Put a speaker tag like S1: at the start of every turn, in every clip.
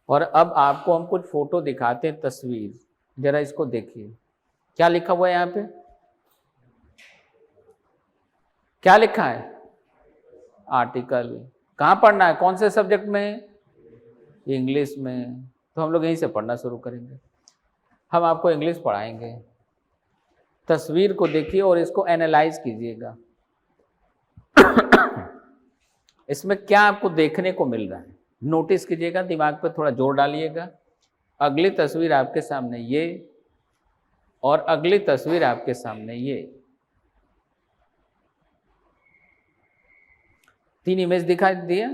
S1: और अब आपको हम कुछ फोटो दिखाते हैं, तस्वीर, जरा इसको देखिए। क्या लिखा हुआ है यहाँ पे? क्या लिखा है? आर्टिकल। कहाँ पढ़ना है? कौन से सब्जेक्ट में? इंग्लिश में। तो हम लोग यहीं से पढ़ना शुरू करेंगे। हम आपको इंग्लिश पढ़ाएंगे। तस्वीर को देखिए और इसको एनालाइज कीजिएगा। इसमें क्या आपको देखने को मिल रहा है नोटिस कीजिएगा, दिमाग पे थोड़ा जोर डालिएगा। अगली तस्वीर आपके सामने ये, और अगली तस्वीर आपके सामने ये। 3 इमेज दिखाई दिया।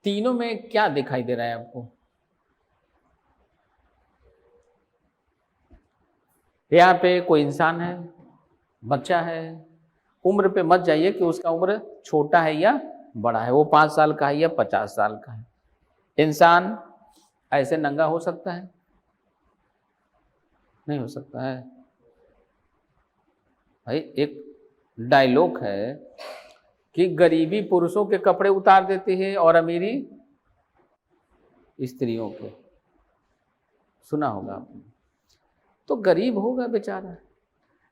S1: तीनों में क्या दिखाई दे रहा है आपको? यहाँ पे कोई इंसान है, बच्चा है। उम्र पे मत जाइए कि उसका उम्र छोटा है या बड़ा है, वो 5 साल का है या 50 साल का है। इंसान ऐसे नंगा हो सकता है? नहीं हो सकता है भाई। एक डायलॉग है कि गरीबी पुरुषों के कपड़े उतार देती है और अमीरी स्त्रियों के। सुना होगा आपने। तो गरीब होगा बेचारा,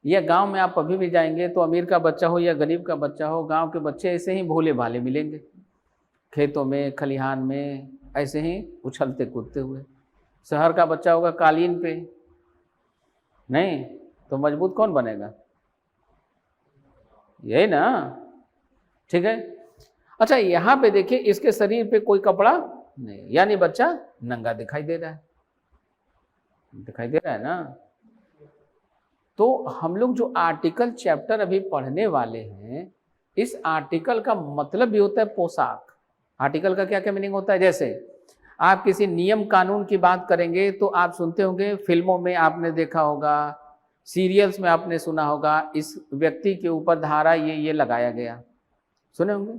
S1: या गांव में आप अभी भी जाएंगे तो अमीर का बच्चा हो या गरीब का बच्चा हो, गांव के बच्चे ऐसे ही भोले भाले मिलेंगे, खेतों में, खलिहान में ऐसे ही उछलते कूदते हुए। शहर का बच्चा होगा कालीन पे, नहीं तो मजबूत कौन बनेगा? यही ना, ठीक है। अच्छा, यहाँ पे देखिए, इसके शरीर पे कोई कपड़ा नहीं, यानी बच्चा नंगा दिखाई दे रहा है। दिखाई दे रहा है ना। तो हम लोग जो आर्टिकल चैप्टर अभी पढ़ने वाले हैं, इस आर्टिकल का मतलब भी होता है पोशाक। आर्टिकल का क्या क्या मीनिंग होता है? जैसे आप किसी नियम कानून की बात करेंगे तो आप सुनते होंगे, फिल्मों में आपने देखा होगा, सीरियल्स में आपने सुना होगा, इस व्यक्ति के ऊपर धारा ये लगाया गया, सुने होंगे।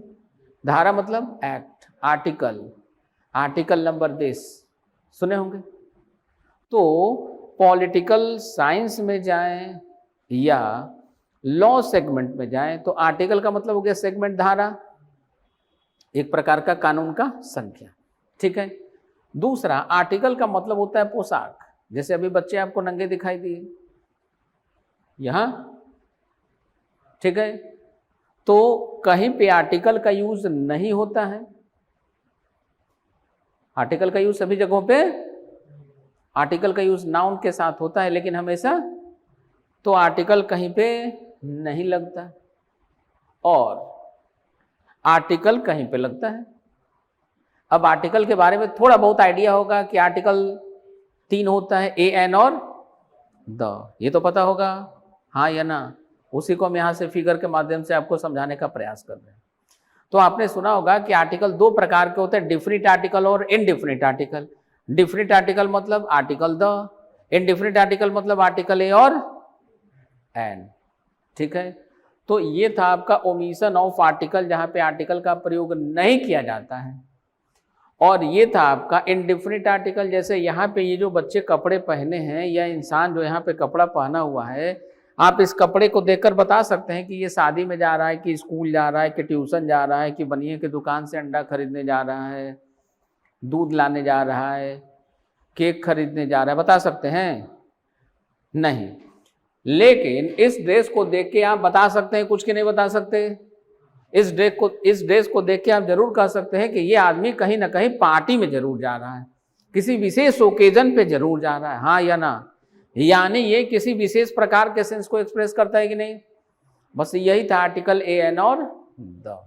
S1: धारा मतलब act, article, article number this, सुने होंगे। तो पॉलिटिकल साइंस में जाएं या लॉ सेगमेंट में जाएं तो आर्टिकल का मतलब हो गया सेगमेंट, धारा, एक प्रकार का कानून का संख्या, ठीक है। दूसरा, आर्टिकल का मतलब होता है पोशाक। जैसे अभी बच्चे आपको नंगे दिखाई दिए यहां, ठीक है। तो कहीं पे आर्टिकल का यूज नहीं होता है। आर्टिकल का यूज सभी जगहों पे, आर्टिकल का यूज नाउन के साथ होता है लेकिन हमेशा, तो आर्टिकल कहीं पे नहीं लगता और आर्टिकल कहीं पे लगता है। अब आर्टिकल के बारे में थोड़ा बहुत आइडिया होगा कि आर्टिकल 3 होता है, ए, एन और द, ये तो पता होगा, हाँ या ना। उसी को हम यहाँ से फिगर के माध्यम से आपको समझाने का प्रयास कर रहे हैं। तो आपने सुना होगा कि आर्टिकल 2 प्रकार के होते हैं, डिफिनिट आर्टिकल और इनडिफिनिट आर्टिकल। डिफिनिट आर्टिकल मतलब आर्टिकल द, इनडिफिनिट आर्टिकल मतलब आर्टिकल ए और एन, ठीक है। तो ये था आपका ओमिशन ऑफ आर्टिकल, जहां पे आर्टिकल का प्रयोग नहीं किया जाता है। और ये था आपका इनडिफिनिट आर्टिकल। जैसे यहाँ पे ये जो बच्चे कपड़े पहने हैं या इंसान जो यहाँ पे कपड़ा पहना हुआ है, आप इस कपड़े को देखकर बता सकते हैं कि ये शादी में जा रहा है, कि स्कूल जा रहा है, कि ट्यूशन जा रहा है, कि बनिए की दुकान से अंडा खरीदने जा रहा है, दूध लाने जा रहा है, केक खरीदने जा रहा है, बता सकते हैं? नहीं। लेकिन इस ड्रेस को देख के आप बता सकते हैं कुछ, कि नहीं बता सकते? इस ड्रेस को देख के आप जरूर कह सकते हैं कि ये आदमी कहीं ना कहीं पार्टी में जरूर जा रहा है, किसी विशेष ओकेजन पे जरूर जा रहा है, हाँ या ना। यानी ये किसी विशेष प्रकार के सेंस को एक्सप्रेस करता है कि नहीं। बस यही था आर्टिकल ए, एन और द।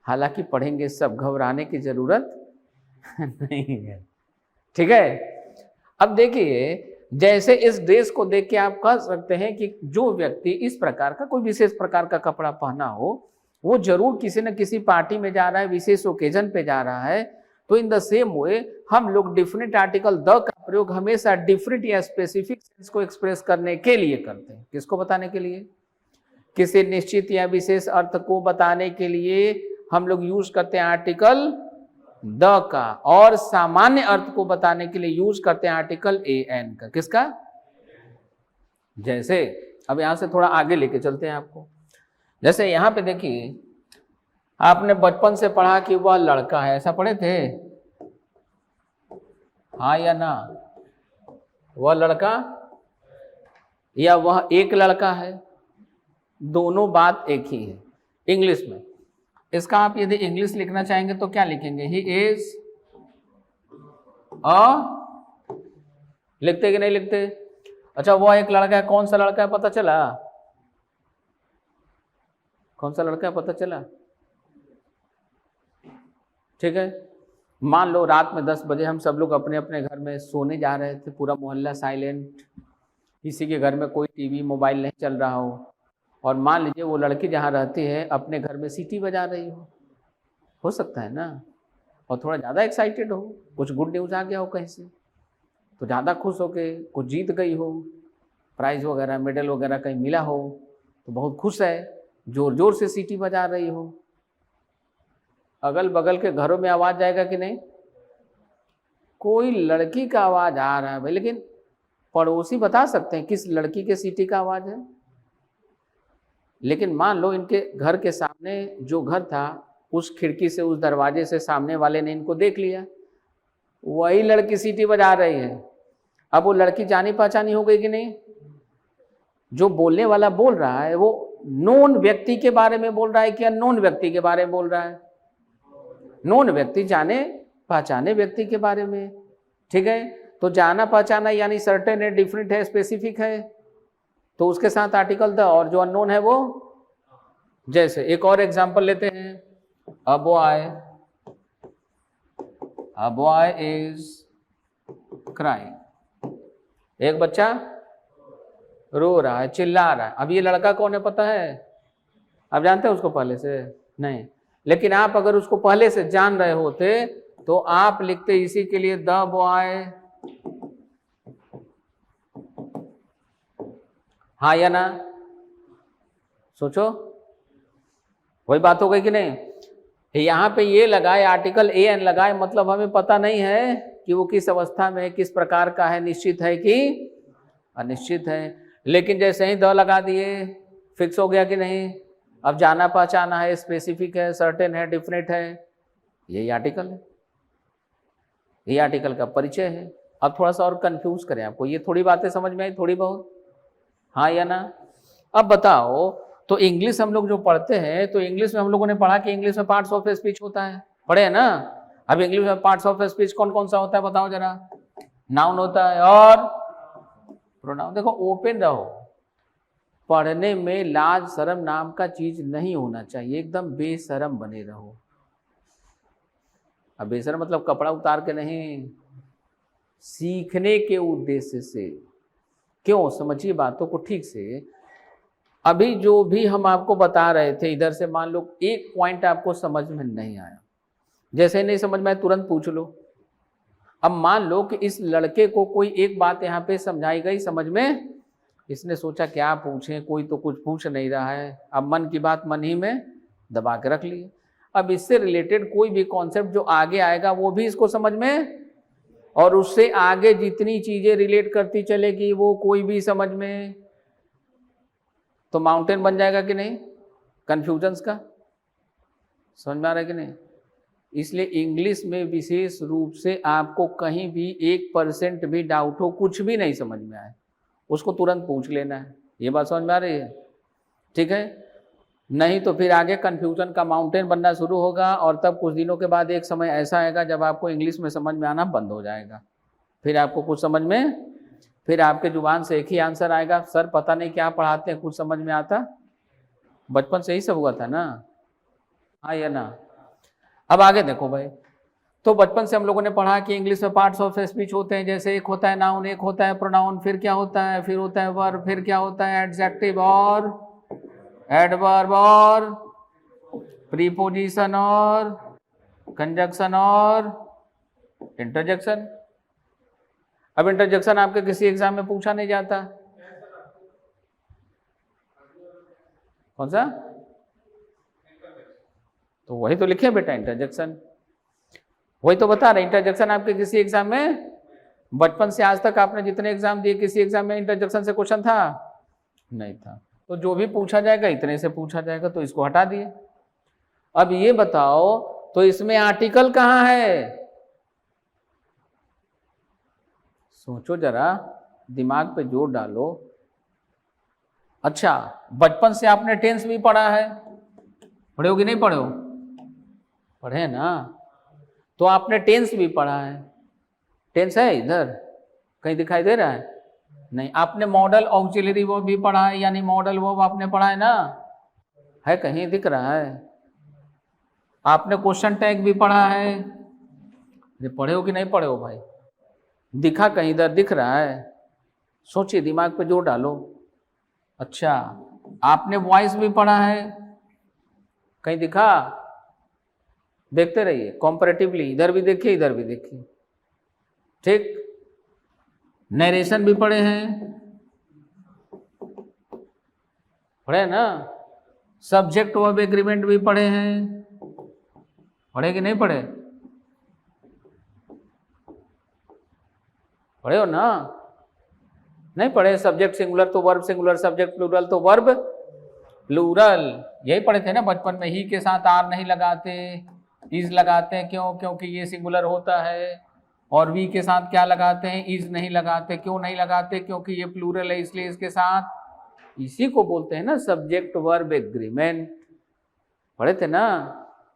S1: हालांकि पढ़ेंगे सब, घबराने की जरूरत नहीं है, ठीक है। अब देखिए, जैसे इस ड्रेस को देख के आप कह सकते हैं कि जो व्यक्ति इस प्रकार का, कोई विशेष प्रकार का कपड़ा पहना हो, वो जरूर किसी न किसी पार्टी में जा रहा है, विशेष ओकेजन पे जा रहा है। तो इन द सेम वे हम लोग डिफिनिट आर्टिकल द का प्रयोग हमेशा डिफरेंट या स्पेसिफिक सेंस को एक्सप्रेस करने के लिए करते हैं। किसको बताने के लिए? किसी निश्चित या विशेष अर्थ को बताने के लिए हम लोग यूज करते हैं आर्टिकल द का, और सामान्य अर्थ को बताने के लिए यूज करते हैं आर्टिकल ए, एन का। किसका? जैसे अब यहां से थोड़ा आगे लेके चलते हैं आपको। जैसे यहां पे देखिए, आपने बचपन से पढ़ा कि वह लड़का है, ऐसा पढ़े थे? हाँ या ना? वह लड़का या वह एक लड़का है, दोनों बात एक ही है। इंग्लिश में इसका आप यदि इंग्लिश लिखना चाहेंगे तो क्या लिखेंगे? ही इज अ, लिखते कि नहीं लिखते? अच्छा, वह एक लड़का है, कौन सा लड़का है पता चला? कौन सा लड़का है पता चला? ठीक है, मान लो रात में 10 बजे हम सब लोग अपने अपने घर में सोने जा रहे थे, पूरा मोहल्ला साइलेंट, किसी के घर में कोई टीवी मोबाइल नहीं चल रहा हो, और मान लीजिए वो लड़की जहाँ रहती है अपने घर में सीटी बजा रही हो सकता है ना, और थोड़ा ज़्यादा एक्साइटेड हो, कुछ गुड न्यूज़ आ गया हो कहीं से, तो ज़्यादा खुश हो के कुछ जीत गई हो, प्राइज़ वगैरह मेडल वगैरह कहीं मिला हो, तो बहुत खुश है, जोर जोर से सीटी बजा रही हो। अगल बगल के घरों में आवाज़ जाएगा कि नहीं? कोई लड़की का आवाज़ आ रहा है भाई, लेकिन पड़ोसी बता सकते हैं किस लड़की के सीटी का आवाज़ है। लेकिन मान लो इनके घर के सामने जो घर था, उस खिड़की से, उस दरवाजे से सामने वाले ने इनको देख लिया, वही लड़की सीटी बजा रही है। अब वो लड़की जानी पहचानी हो गई कि नहीं? जो बोलने वाला बोल रहा है वो नोन व्यक्ति के बारे में बोल रहा है कि अननोन व्यक्ति के बारे में बोल रहा है? नोन व्यक्ति, जाने पहचाने व्यक्ति के बारे में। ठीक है, तो जाना पहचाना यानी सर्टेन है, डिफरेंट है, स्पेसिफिक है, तो उसके साथ आर्टिकल द, और जो अननोन है वो। जैसे एक और एग्जांपल लेते हैं, अ बॉय इज क्राइंग, एक बच्चा रो रहा है, चिल्ला रहा है। अब ये लड़का कौन है पता है? आप जानते हैं उसको पहले से? नहीं, लेकिन आप अगर उसको पहले से जान रहे होते तो आप लिखते इसी के लिए द बॉय। हाँ या ना? सोचो, वही बात हो गई कि नहीं? यहाँ पे ये लगाए, आर्टिकल ए एन लगाए, मतलब हमें पता नहीं है कि वो किस अवस्था में है, किस प्रकार का है, निश्चित है कि अनिश्चित है। लेकिन जैसे ही द लगा दिए, फिक्स हो गया कि नहीं? अब जाना पहचाना है, स्पेसिफिक है, सर्टेन है, डिफरेंट है, यही आर्टिकल है, ये आर्टिकल का परिचय है। अब थोड़ा सा और कंफ्यूज करें आपको, ये थोड़ी बातें समझ में आई थोड़ी बहुत? हाँ या ना? अब बताओ, तो इंग्लिश हम लोग जो पढ़ते हैं, तो इंग्लिश में हम लोगों ने पढ़ा कि इंग्लिश में पार्ट्स ऑफ स्पीच होता है, पढ़े है ना? अब इंग्लिश में पार्ट्स ऑफ स्पीच कौन कौन सा होता है बताओ जरा? नाउन होता है और प्रोनाउन। देखो, ओपन रहो, पढ़ने में लाज शर्म नाम का चीज नहीं होना चाहिए, एकदम बेशरम बने रहो। अब बेशरम मतलब कपड़ा उतार के नहीं, सीखने के उद्देश्य से। क्यों? समझिए बातों को ठीक से। अभी जो भी हम आपको बता रहे थे, इधर से मान लो एक पॉइंट आपको समझ में नहीं आया, जैसे ही नहीं समझ में आया तुरंत पूछ लो। अब मान लो कि इस लड़के को कोई एक बात यहाँ पे समझाई गई, समझ में, इसने सोचा क्या पूछें, कोई तो कुछ पूछ नहीं रहा है, अब मन की बात मन ही में दबा के रख लिए। अब इससे रिलेटेड कोई भी कॉन्सेप्ट जो आगे आएगा वो भी इसको समझ में, और उससे आगे जितनी चीजें रिलेट करती चलेगी वो कोई भी समझ में, तो माउंटेन बन जाएगा कि नहीं कंफ्यूजन्स का? समझ में आ रहा है कि नहीं? इसलिए इंग्लिश में विशेष रूप से आपको कहीं भी 1% भी डाउट हो, कुछ भी नहीं समझ में आए, उसको तुरंत पूछ लेना है। ये बात समझ में आ रही है? ठीक है, नहीं तो फिर आगे कंफ्यूजन का माउंटेन बनना शुरू होगा, और तब कुछ दिनों के बाद एक समय ऐसा आएगा जब आपको इंग्लिश में समझ में आना बंद हो जाएगा। फिर आपको कुछ समझ में, फिर आपके जुबान से एक ही आंसर आएगा, सर पता नहीं क्या पढ़ाते हैं, कुछ समझ में आता? बचपन से ही सब हुआ था ना? हाँ या ना? अब आगे देखो भाई, तो बचपन से हम लोगों ने पढ़ा कि इंग्लिश में पार्ट्स ऑफ स्पीच होते हैं, जैसे एक होता है नाउन, एक होता है प्रोनाउन, फिर क्या होता है, फिर होता है वर्ब, फिर क्या होता है एडजेक्टिव और एडवर्ब और प्रीपोजिशन और कंजक्शन और इंटरजेक्शन। अब इंटरजेक्शन आपके किसी एग्जाम में पूछा नहीं जाता, कौन सा? तो वही तो लिखे बेटा, इंटरजेक्शन, वही तो बता रहे। इंटरजेक्शन आपके किसी एग्जाम में, बचपन से आज तक आपने जितने एग्जाम दिए, किसी एग्जाम में इंटरजेक्शन से क्वेश्चन था? नहीं था। तो जो भी पूछा जाएगा इतने से पूछा जाएगा, तो इसको हटा दिए। अब ये बताओ, तो इसमें आर्टिकल कहाँ है? सोचो जरा, दिमाग पे जोर डालो। अच्छा, बचपन से आपने टेंस भी पढ़ा है, पढ़े हो कि नहीं पढ़े हो? पढ़े ना, तो आपने टेंस भी पढ़ा है। टेंस है इधर कहीं दिखाई दे रहा है? नहीं। आपने मॉडल ऑक्सिलरी वर्ब भी पढ़ा है, यानी मॉडल वर्ब आपने पढ़ा है ना, है कहीं दिख रहा है? आपने क्वेश्चन टैग भी पढ़ा है, ये पढ़े हो कि नहीं पढ़े हो भाई? दिखा कहीं इधर दिख रहा है? सोचिए, दिमाग पे जोर डालो। अच्छा, आपने वॉइस भी पढ़ा है, कहीं दिखा? देखते रहिए कॉम्पैरेटिवली, इधर भी देखिए इधर भी देखिए, ठीक। नरेशन भी पढ़े हैं, पढ़े ना? सब्जेक्ट वर्ब एग्रीमेंट भी पढ़े हैं, पढ़े कि नहीं पढ़े? पढ़े हो ना? नहीं पढ़े? सब्जेक्ट सिंगुलर तो वर्ब सिंगुलर, सब्जेक्ट प्लूरल तो वर्ब प्लूरल, यही पढ़े थे ना बचपन में। ही के साथ आर नहीं लगाते, इज लगाते हैं, क्यों? क्योंकि ये सिंगुलर होता है। और वी के साथ क्या लगाते हैं? इज नहीं लगाते। क्यों नहीं लगाते? क्योंकि ये प्लूरल है, इसलिए इसके साथ, इसी को बोलते हैं ना सब्जेक्ट वर्ब एग्रीमेंट। पढ़े थे ना?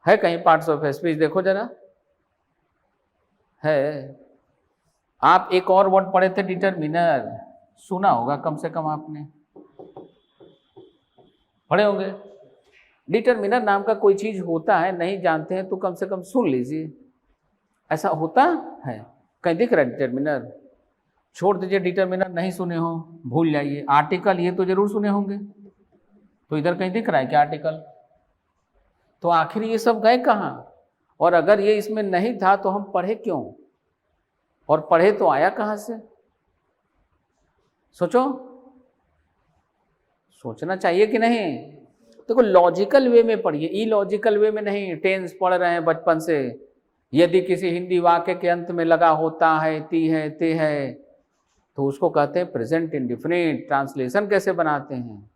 S1: है कहीं पार्ट्स ऑफ स्पीच? देखो जरा, है। आप एक और वर्ड पढ़े थे, डिटरमिनर, सुना होगा कम से कम आपने, पढ़े होंगे। डिटरमिनर नाम का कोई चीज होता है, नहीं जानते हैं तो कम से कम सुन लीजिए, ऐसा होता है। कहीं दिख रहा है डिटरमिनर? छोड़ दीजिए, डिटरमिनर नहीं सुने हो भूल जाइए। आर्टिकल ये तो जरूर सुने होंगे, तो इधर कहीं दिख रहा है क्या आर्टिकल? तो आखिर ये सब गए कहाँ? और अगर ये इसमें नहीं था तो हम पढ़े क्यों? और पढ़े तो आया कहाँ से? सोचो, सोचना चाहिए कि नहीं? देखो, लॉजिकल वे में पढ़िए, इलॉजिकल वे में नहीं। टेंस पढ़ रहे हैं बचपन से, यदि किसी हिंदी वाक्य के अंत में लगा होता है ती है ते है, तो उसको कहते हैं प्रेजेंट इंडेफिनिट। ट्रांसलेशन कैसे बनाते हैं,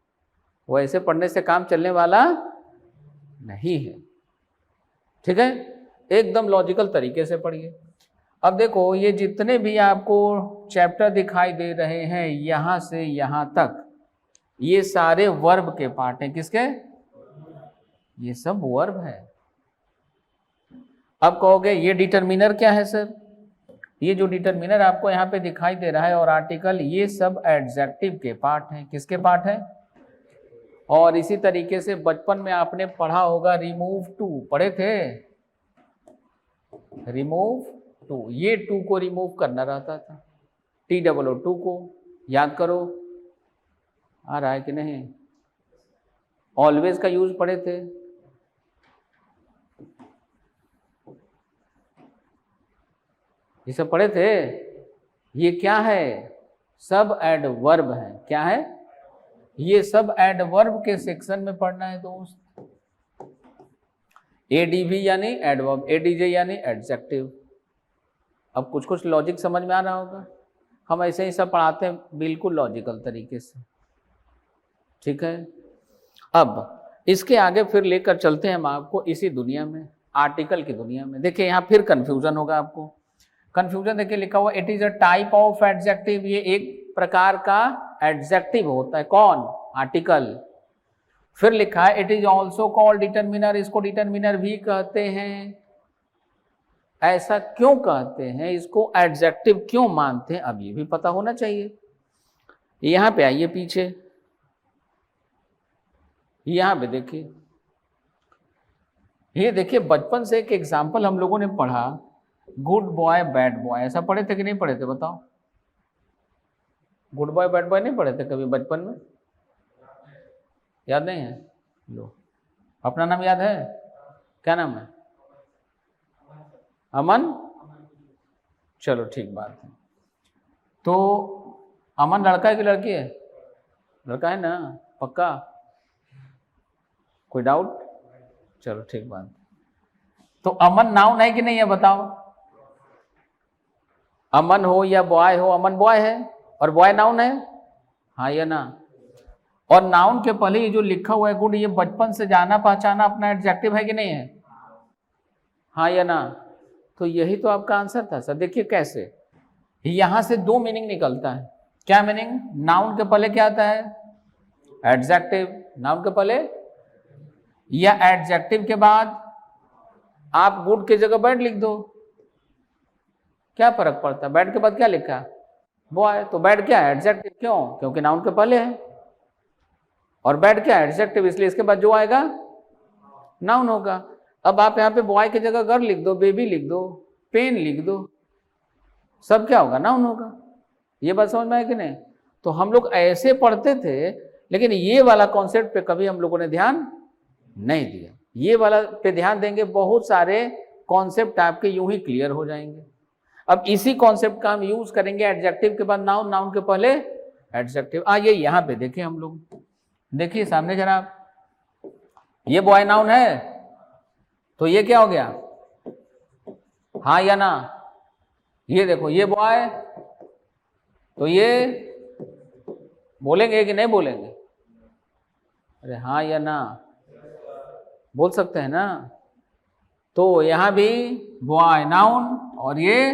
S1: वो ऐसे पढ़ने से काम चलने वाला नहीं है, ठीक है? एकदम लॉजिकल तरीके से पढ़िए। अब देखो, ये जितने भी आपको चैप्टर दिखाई दे रहे हैं यहां से यहां तक, ये सारे वर्ब के पार्ट हैं। किसके? ये सब वर्ब है। अब कहोगे ये डिटरमिनर क्या है सर? ये जो डिटरमिनर आपको यहाँ पे दिखाई दे रहा है और आर्टिकल, ये सब एडजेक्टिव के पार्ट हैं। किसके पार्ट हैं? और इसी तरीके से बचपन में आपने पढ़ा होगा रिमूव टू, पढ़े थे? रिमूव टू, ये टू को रिमूव करना रहता था, TOO को, याद करो, आ रहा है कि नहीं? ऑलवेज का यूज पढ़े थे, ये सब पढ़े थे। ये क्या है? सब एडवर्ब है। क्या है? ये सब एडवर्ब के सेक्शन में पढ़ना है दोस्त। ADV यानी एडवर्ब, ADJ यानी एडजेक्टिव। अब कुछ कुछ लॉजिक समझ में आ रहा होगा। हम ऐसे ही सब पढ़ाते हैं बिल्कुल लॉजिकल तरीके से, ठीक है? अब इसके आगे फिर लेकर चलते हैं हम आपको इसी दुनिया में, आर्टिकल की दुनिया में। देखिए यहाँ फिर कंफ्यूजन होगा आपको। कंफ्यूजन देखिए लिखा हुआ, it is a type of adjective, ये एक प्रकार का एडजेक्टिव होता है। कौन? आर्टिकल। फिर लिखा है it is also called determiner, इसको डिटरमिनर भी कहते हैं। ऐसा क्यों कहते हैं, इसको एडजेक्टिव क्यों मानते हैं, अब ये भी पता होना चाहिए। यहां पे आइए पीछे, यहां पे देखिए, ये देखिए बचपन से एक एग्जाम्पल हम लोगों ने पढ़ा, गुड बॉय बैड बॉय। ऐसा पढ़े थे कि नहीं पढ़े थे बताओ? गुड बॉय बैड बॉय नहीं पढ़े थे कभी बचपन में? याद नहीं है? लो, अपना नाम याद है? क्या नाम है? अमन? चलो ठीक बात है। तो अमन लड़का है कि लड़की है? लड़का है ना? पक्का? कोई डाउट? चलो ठीक बात है। तो अमन नाउन है कि नहीं है बताओ? अमन हो या बॉय हो, अमन बॉय है और बॉय नाउन है, हाँ या ना? और नाउन के पहले ये जो लिखा हुआ है गुड, ये बचपन से जाना पहचाना अपना एडजेक्टिव है कि नहीं है, हाँ या ना? तो यही तो आपका आंसर था सर। देखिए कैसे, यहां से दो मीनिंग निकलता है। क्या मीनिंग? नाउन के पहले क्या आता है? एडजेक्टिव। नाउन के पहले या एडजेक्टिव के बाद आप गुड की जगह बैड लिख दो, क्या फर्क पड़ता है? बैड के बाद क्या लिखा? बॉय। तो बैड क्या है? एडजेक्टिव। क्यों? क्योंकि नाउन के पहले है। और बैड क्या है? एडजेक्टिव, इसलिए इसके बाद जो आएगा नाउन होगा। अब आप यहाँ पे बॉय की जगह गर्ल लिख दो, बेबी लिख दो, पेन लिख दो, सब क्या होगा? नाउन होगा। ये बात समझ में आया कि नहीं? तो हम लोग ऐसे पढ़ते थे, लेकिन ये वाला कॉन्सेप्ट पे कभी हम लोगों ने ध्यान नहीं दिया। ये वाला पे ध्यान देंगे, बहुत सारे कॉन्सेप्ट आपके यूं ही क्लियर हो जाएंगे। अब इसी कॉन्सेप्ट का हम यूज करेंगे एडजेक्टिव के बाद नाउन, नाउन के पहले एडजेक्टिव। आइए यहाँ पे देखें हम लोग, देखिए सामने जरा, ये बॉय नाउन है, तो ये क्या हो गया? हाँ या ना? ये देखो, ये बॉय, तो ये बोलेंगे कि नहीं बोलेंगे? अरे हाँ या ना बोल सकते हैं ना? तो यहां भी बॉय नाउन, और ये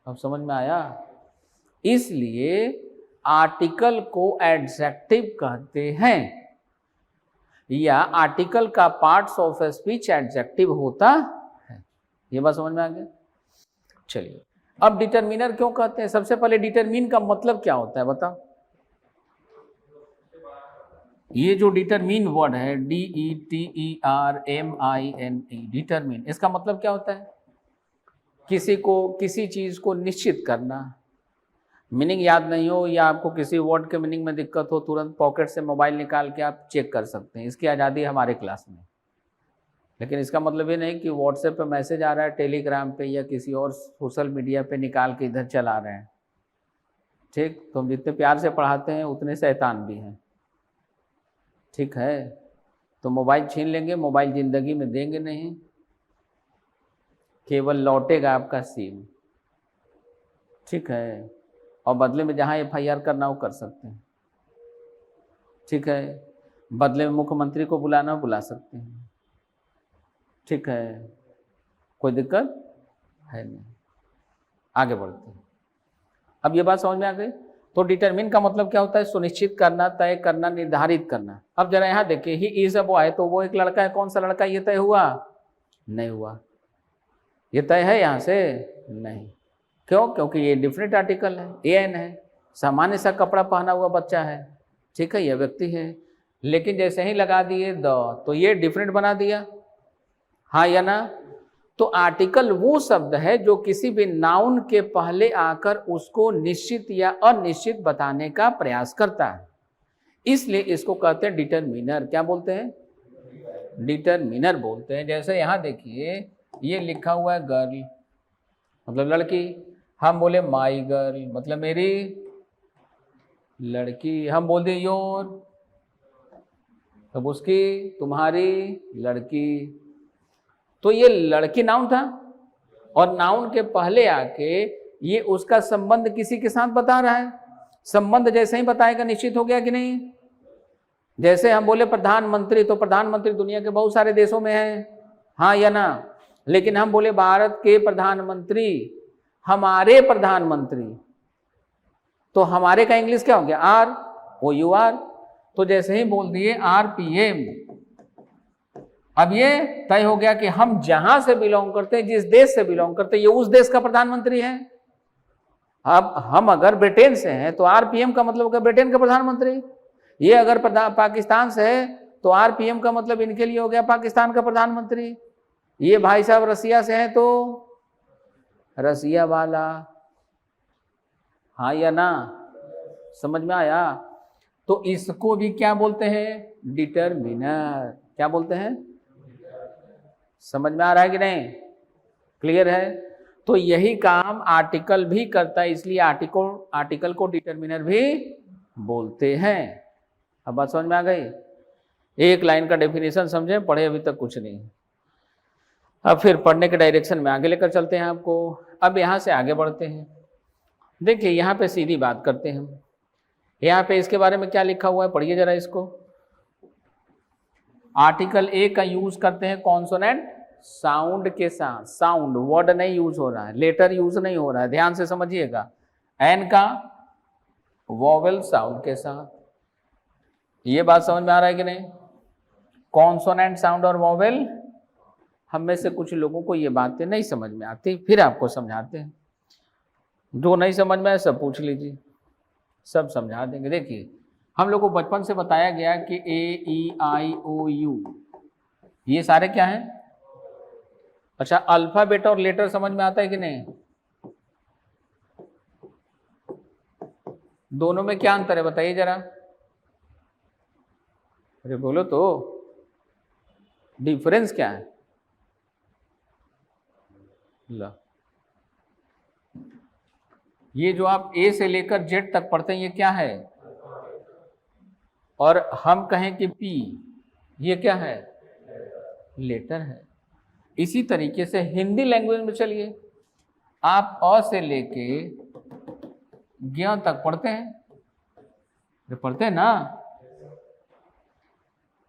S1: अब समझ में आया? इसलिए आर्टिकल को एडजेक्टिव कहते हैं, या आर्टिकल का पार्ट्स ऑफ स्पीच एडजेक्टिव होता है। ये बात समझ में आ गया? चलिए, अब डिटरमिनर क्यों कहते हैं? सबसे पहले डिटरमिन का मतलब क्या होता है बताओ? ये जो डिटरमिन वर्ड है, DETERMINE, डिटरमिन, इसका मतलब क्या होता है? किसी को, किसी चीज को निश्चित करना। मीनिंग याद नहीं हो या आपको किसी वर्ड के मीनिंग में दिक्कत हो, तुरंत पॉकेट से मोबाइल निकाल के आप चेक कर सकते हैं, इसकी आज़ादी है हमारे क्लास में। लेकिन इसका मतलब ये नहीं कि व्हाट्सएप पे मैसेज आ रहा है, टेलीग्राम पे या किसी और सोशल मीडिया पे निकाल के इधर चला रहे हैं। ठीक, तो हम जितने प्यार से पढ़ाते हैं उतने शैतान भी हैं। ठीक है, तो मोबाइल छीन लेंगे, मोबाइल ज़िंदगी में देंगे नहीं, केवल लौटेगा आपका सिम। ठीक है, और बदले में जहाँ FIR करना हो कर सकते हैं। ठीक है, बदले में मुख्यमंत्री को बुलाना हो बुला सकते हैं। ठीक है, कोई दिक्कत है नहीं। आगे बढ़ते हैं। अब ये बात समझ में आ गई? तो डिटरमिन का मतलब क्या होता है? सुनिश्चित करना, तय करना, निर्धारित करना। अब जरा यहाँ देखिए, ही इज अ बॉय, तो वो एक लड़का है। कौन सा लड़का? ये तय हुआ? नहीं हुआ। ये तय है यहाँ से? नहीं। क्यों? क्योंकि ये डिफरेंट आर्टिकल है, एन है, सामान्य सा कपड़ा पहना हुआ बच्चा है। ठीक है, यह व्यक्ति है। लेकिन जैसे ही लगा दिए द, तो ये डिफरेंट बना दिया। हाँ या ना? तो आर्टिकल वो शब्द है जो किसी भी नाउन के पहले आकर उसको निश्चित या अनिश्चित बताने का प्रयास करता है, इसलिए इसको कहते हैं डिटरमिनर। क्या बोलते हैं? डिटरमिनर बोलते हैं। जैसे यहाँ देखिए, ये लिखा हुआ है गर्ल, मतलब लड़की। हम बोले माई गर्ल, मतलब मेरी लड़की। हम बोल दे योर, तब उसकी, तुम्हारी लड़की। तो ये लड़की नाउन था, और नाउन के पहले आके ये उसका संबंध किसी के साथ बता रहा है। संबंध जैसे ही बताएगा निश्चित हो गया कि नहीं? जैसे हम बोले प्रधानमंत्री, तो प्रधानमंत्री दुनिया के बहुत सारे देशों में है, हाँ या ना? लेकिन हम बोले भारत के प्रधानमंत्री, हमारे प्रधानमंत्री, तो हमारे का इंग्लिश क्या हो गया? ROUR। तो जैसे ही बोल दिए RPM, अब ये तय हो गया कि हम जहां से बिलोंग करते हैं, जिस देश से बिलोंग करते हैं, ये उस देश का प्रधानमंत्री है। अब हम अगर ब्रिटेन से हैं तो RPM का मतलब होगा ब्रिटेन का प्रधानमंत्री। ये अगर पाकिस्तान से है तो RPM का मतलब इनके लिए हो गया पाकिस्तान का प्रधानमंत्री। ये भाई साहब रसिया से हैं तो रसिया वाला। हाँ या ना? समझ में आया? तो इसको भी क्या बोलते हैं? डिटरमिनर। क्या बोलते हैं? समझ में आ रहा है कि नहीं? क्लियर है? तो यही काम आर्टिकल भी करता है, इसलिए आर्टिकल को डिटरमिनर भी बोलते हैं। अब बात समझ में आ गई? एक लाइन का डेफिनेशन समझे, पढ़े अभी तक कुछ नहीं। अब फिर पढ़ने के डायरेक्शन में आगे लेकर चलते हैं आपको। अब यहाँ से आगे बढ़ते हैं। देखिए यहाँ पे सीधी बात करते हैं हम। यहाँ पे इसके बारे में क्या लिखा हुआ है, पढ़िए जरा इसको। आर्टिकल ए का यूज करते हैं कॉन्सोनेंट साउंड के साथ, साउंड वर्ड नहीं यूज हो रहा है, लेटर यूज नहीं हो रहा है, ध्यान से समझिएगा। एन का वॉवेल साउंड के साथ, ये बात समझ में आ रहा है कि नहीं? कॉन्सोनेंट साउंड और वॉवेल, हम में से कुछ लोगों को ये बातें नहीं समझ में आती, फिर आपको समझाते हैं। जो नहीं समझ में आए सब पूछ लीजिए, सब समझा देंगे। देखिए, हम लोग को बचपन से बताया गया कि ए ई आई ओ यू ये सारे क्या हैं? अच्छा, अल्फाबेट और लेटर समझ में आता है कि नहीं? दोनों में क्या अंतर है बताइए जरा। अरे बोलो तो, डिफरेंस क्या है? ला, ये जो आप ए से लेकर जेड तक पढ़ते हैं ये क्या है? और हम कहें कि पी, ये क्या है? लेटर है। इसी तरीके से हिंदी लैंग्वेज में चलिए, आप अ से लेके ज्ञ तक पढ़ते हैं, पढ़ते हैं ना।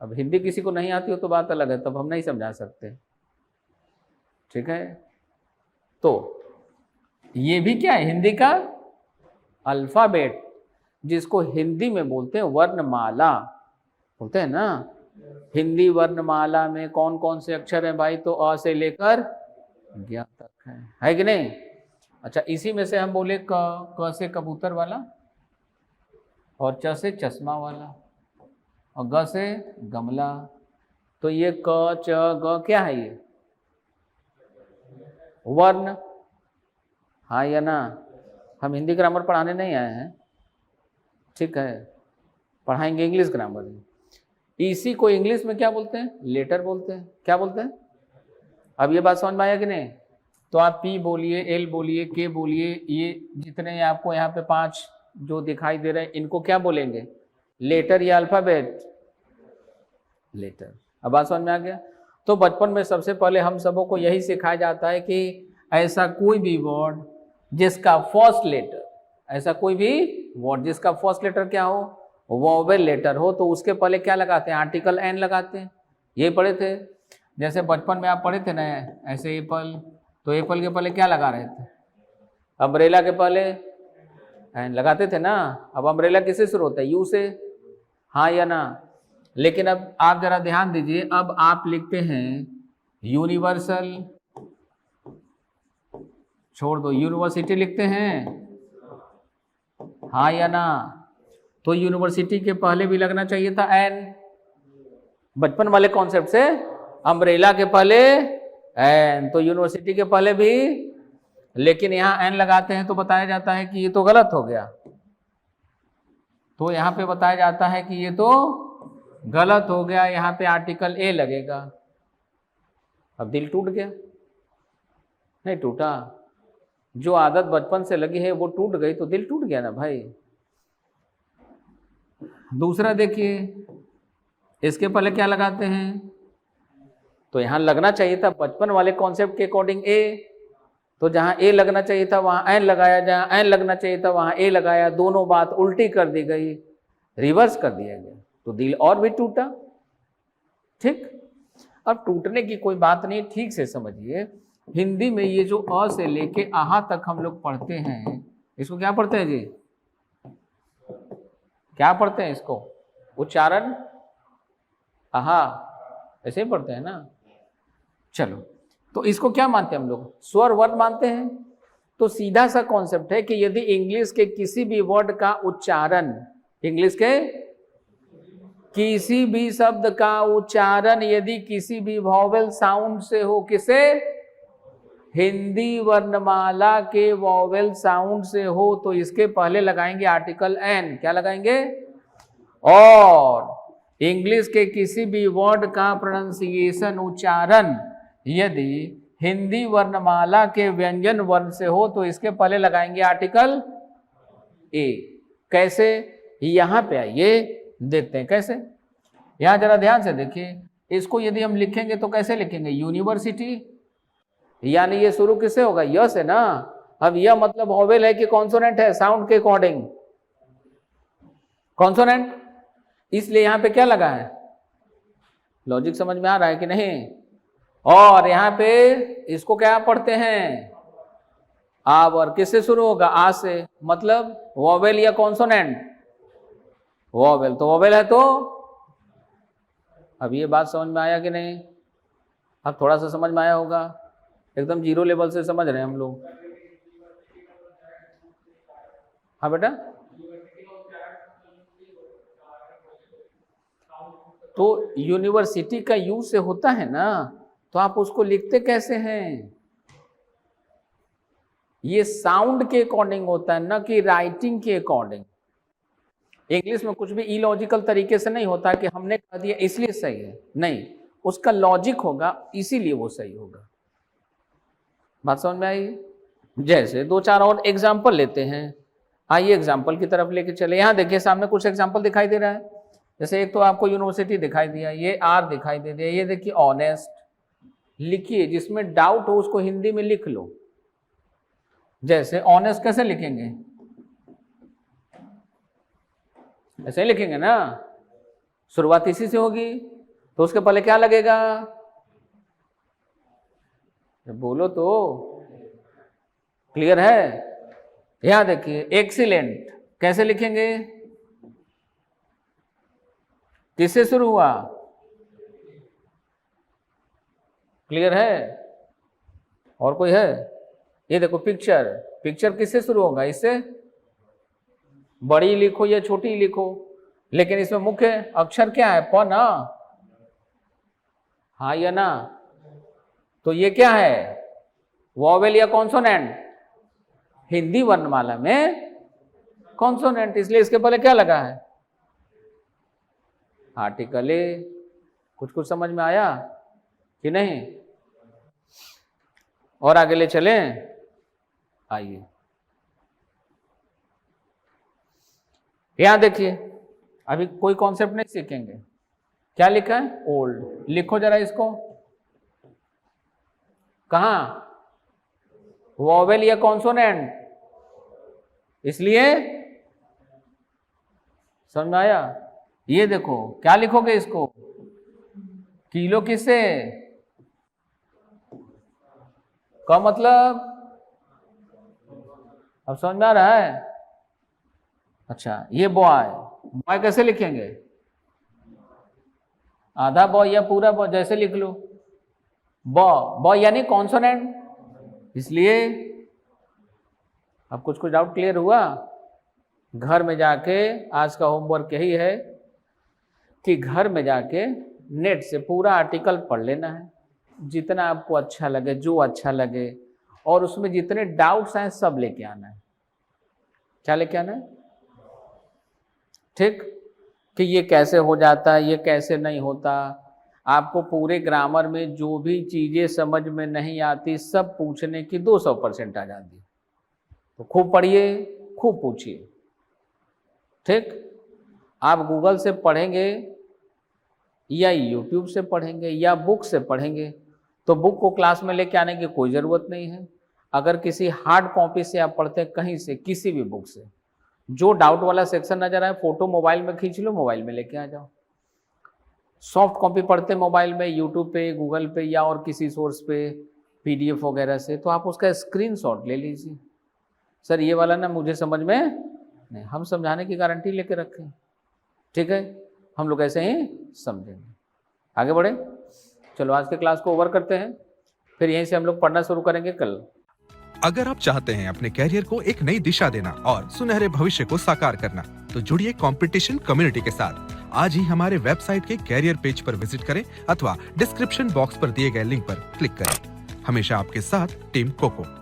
S1: अब हिंदी किसी को नहीं आती हो तो बात अलग है, तब हम नहीं समझा सकते, ठीक है। तो ये भी क्या है? हिंदी का अल्फाबेट, जिसको हिंदी में बोलते हैं वर्णमाला, बोलते हैं ना। हिंदी वर्णमाला में कौन कौन से अक्षर हैं भाई? तो अ से लेकर ज्ञ तक है कि नहीं? अच्छा, इसी में से हम बोले क से कबूतर वाला, और च से चश्मा वाला, और ग से गमला। तो ये क च ग क्या है? ये वर्ण, हाँ या ना? हम हिंदी ग्रामर पढ़ाने नहीं आए हैं, ठीक है, पढ़ाएंगे इंग्लिश ग्रामर। इसी को इंग्लिश में क्या बोलते हैं? लेटर बोलते हैं। क्या बोलते हैं? अब ये बात समझ में आया कि नहीं? तो आप पी बोलिए, एल बोलिए, के बोलिए, ये जितने आपको यहाँ पे 5 जो दिखाई दे रहे हैं, इनको क्या बोलेंगे? लेटर या अल्फाबेट? लेटर। अब बात समझ में आ गया? तो बचपन में सबसे पहले हम सबों को यही सिखाया जाता है कि ऐसा कोई भी वर्ड जिसका फर्स्ट लेटर, ऐसा कोई भी वर्ड जिसका फर्स्ट लेटर क्या हो? वोवेल लेटर हो, तो उसके पहले क्या लगाते हैं? आर्टिकल एन लगाते हैं। ये पढ़े थे, जैसे बचपन में आप पढ़े थे ना, ऐसे एप्पल, तो एप्पल के पहले क्या लगा रहे थे? अम्ब्रेला के पहले एन लगाते थे ना। अब अम्ब्रेला किससे शुरू होता है? यू से, हाँ या ना? लेकिन अब आप जरा ध्यान दीजिए, अब आप लिखते हैं यूनिवर्सल, छोड़ दो, यूनिवर्सिटी लिखते हैं, हाँ या ना? तो यूनिवर्सिटी के पहले भी लगना चाहिए था एन, बचपन वाले कॉन्सेप्ट से। अम्ब्रेला के पहले एन, तो यूनिवर्सिटी के पहले भी, लेकिन यहां एन लगाते हैं तो बताया जाता है कि ये तो गलत हो गया। तो यहां पे बताया जाता है कि ये तो गलत हो गया, यहां पे आर्टिकल ए लगेगा। अब दिल टूट गया? नहीं टूटा। जो आदत बचपन से लगी है वो टूट गई तो दिल टूट गया ना भाई। दूसरा देखिए, इसके पहले क्या लगाते हैं? तो यहां लगना चाहिए था बचपन वाले कॉन्सेप्ट के अकॉर्डिंग ए, तो जहां ए लगना चाहिए था वहां एन लगाया, जहां एन लगना चाहिए था वहां ए लगाया। दोनों बात उल्टी कर दी गई, रिवर्स कर दिया गया, तो दिल और भी टूटा। ठीक, अब टूटने की कोई बात नहीं, ठीक से समझिए। हिंदी में ये जो अ से लेके आहा तक हम लोग पढ़ते हैं, इसको क्या पढ़ते हैं जी? क्या पढ़ते हैं इसको? उच्चारण, आहा, ऐसे ही पढ़ते हैं ना। चलो, तो इसको क्या मानते हैं हम लोग? स्वर वर्ड मानते हैं। तो सीधा सा कॉन्सेप्ट है कि यदि इंग्लिश के किसी भी वर्ड का उच्चारण, इंग्लिश के किसी भी शब्द का उच्चारण यदि किसी भी वॉवेल साउंड से हो, किसे? हिंदी वर्णमाला के वॉवेल साउंड से हो, तो इसके पहले लगाएंगे आर्टिकल एन। क्या लगाएंगे? और इंग्लिश के किसी भी वर्ड का प्रोनाउंसिएशन, उच्चारण यदि हिंदी वर्णमाला के व्यंजन वर्ण से हो, तो इसके पहले लगाएंगे आर्टिकल ए। कैसे? यहां पे आइए देखते हैं कैसे। यहां जरा ध्यान से देखिए, इसको यदि हम लिखेंगे तो कैसे लिखेंगे? यूनिवर्सिटी, यानी ये शुरू किससे होगा? य से ना। अब यह मतलब वॉवेल है कि कॉन्सोनेंट है? साउंड के अकॉर्डिंग कॉन्सोनेंट, इसलिए यहां पे क्या लगा है? लॉजिक समझ में आ रहा है कि नहीं? और यहाँ पे इसको क्या पढ़ते हैं, आवर। किससे शुरू होगा, आ से, मतलब वोवेल या कॉन्सोनेंट, वोवेल। तो वोवेल है तो अब ये बात समझ में आया कि नहीं, अब थोड़ा सा समझ में आया होगा, एकदम जीरो लेवल से समझ रहे हैं हम लोग। हाँ बेटा, तो यूनिवर्सिटी का यू से होता है ना, तो आप उसको लिखते कैसे हैं, ये साउंड के अकॉर्डिंग होता है, ना कि राइटिंग के अकॉर्डिंग। इंग्लिश में कुछ भी इलॉजिकल तरीके से नहीं होता कि हमने कह दिया इसलिए सही है, नहीं, उसका लॉजिक होगा, इसीलिए वो सही होगा। बात समझ में आई। जैसे दो चार और एग्जाम्पल लेते हैं, आइए एग्जाम्पल की तरफ लेके चले। यहाँ देखिए सामने कुछ एग्जाम्पल दिखाई दे रहा है। जैसे एक तो आपको यूनिवर्सिटी दिखाई दिया, ये आर दिखाई दे दिया, ये देखिए ऑनेस्ट। लिखिए, जिसमें डाउट हो उसको हिंदी में लिख लो। जैसे ऑनेस्ट कैसे लिखेंगे, ऐसे ही लिखेंगे ना, शुरुआत इसी से होगी, तो उसके पहले क्या लगेगा, बोलो तो, क्लियर है। यहां देखिए एक्सीलेंट कैसे लिखेंगे, किससे शुरू हुआ, क्लियर है। और कोई है, ये देखो पिक्चर, पिक्चर किससे शुरू होगा, इससे, बड़ी लिखो या छोटी लिखो, लेकिन इसमें मुख्य अक्षर क्या है, प ना, हाँ या ना। तो ये क्या है, वोवेल या कॉन्सोनेंट, हिंदी वर्णमाला में कॉन्सोनेंट, इसलिए इसके पहले क्या लगा है, आर्टिकल ए। कुछ कुछ समझ में आया कि नहीं, और आगे ले चले, आइए यहां देखिए, अभी कोई कॉन्सेप्ट नहीं सीखेंगे। क्या लिखा है, ओल्ड। लिखो जरा इसको, कहां, वोवेल या कॉन्सोनेंट, इसलिए समझ में आया। ये देखो क्या लिखोगे इसको, किलो किससे, का मतलब, अब समझ में आ रहा है। अच्छा, ये बॉय, बॉय कैसे लिखेंगे, आधा बॉय या पूरा बॉय, जैसे लिख लो, बॉय यानी कॉन्सोनेंट, इसलिए। अब कुछ कुछ डाउट क्लियर हुआ। घर में जाके, आज का होमवर्क यही है कि घर में जाके नेट से पूरा आर्टिकल पढ़ लेना है, जितना आपको अच्छा लगे, जो अच्छा लगे, और उसमें जितने डाउट्स हैं सब लेके आना है। क्या लेके आना है, ठीक, कि ये कैसे हो जाता है, ये कैसे नहीं होता। आपको पूरे ग्रामर में जो भी चीज़ें समझ में नहीं आती सब पूछने की 200% आ जाती, तो खूब पढ़िए, खूब पूछिए, ठीक। आप गूगल से पढ़ेंगे या यूट्यूब से पढ़ेंगे या बुक से पढ़ेंगे, तो बुक को क्लास में लेके आने की कोई ज़रूरत नहीं है। अगर किसी हार्ड कॉपी से आप पढ़ते हैं, कहीं से, किसी भी बुक से, जो डाउट वाला सेक्शन नजर आए, फोटो मोबाइल में खींच लो, मोबाइल में लेके आ जाओ। सॉफ्ट कॉपी पढ़ते मोबाइल में, यूट्यूब पे, गूगल पे या और किसी सोर्स पे, पीडीएफ वगैरह से, तो आप उसका स्क्रीनशॉट ले लीजिए। सर ये वाला ना मुझे समझ में नहीं, हम समझाने की गारंटी लेके रखें, ठीक है, हम लोग ऐसे ही समझेंगे। आगे बढ़े, चलो आज के क्लास को ओवर करते हैं, फिर यहीं से हम लोग पढ़ना शुरू करेंगे कल।
S2: अगर आप चाहते हैं अपने कैरियर को एक नई दिशा देना और सुनहरे भविष्य को साकार करना, तो जुड़िए कंपटीशन कम्युनिटी के साथ। आज ही हमारे वेबसाइट के कैरियर पेज पर विजिट करें अथवा डिस्क्रिप्शन बॉक्स पर दिए गए लिंक पर क्लिक करें। हमेशा आपके साथ टीम कोको।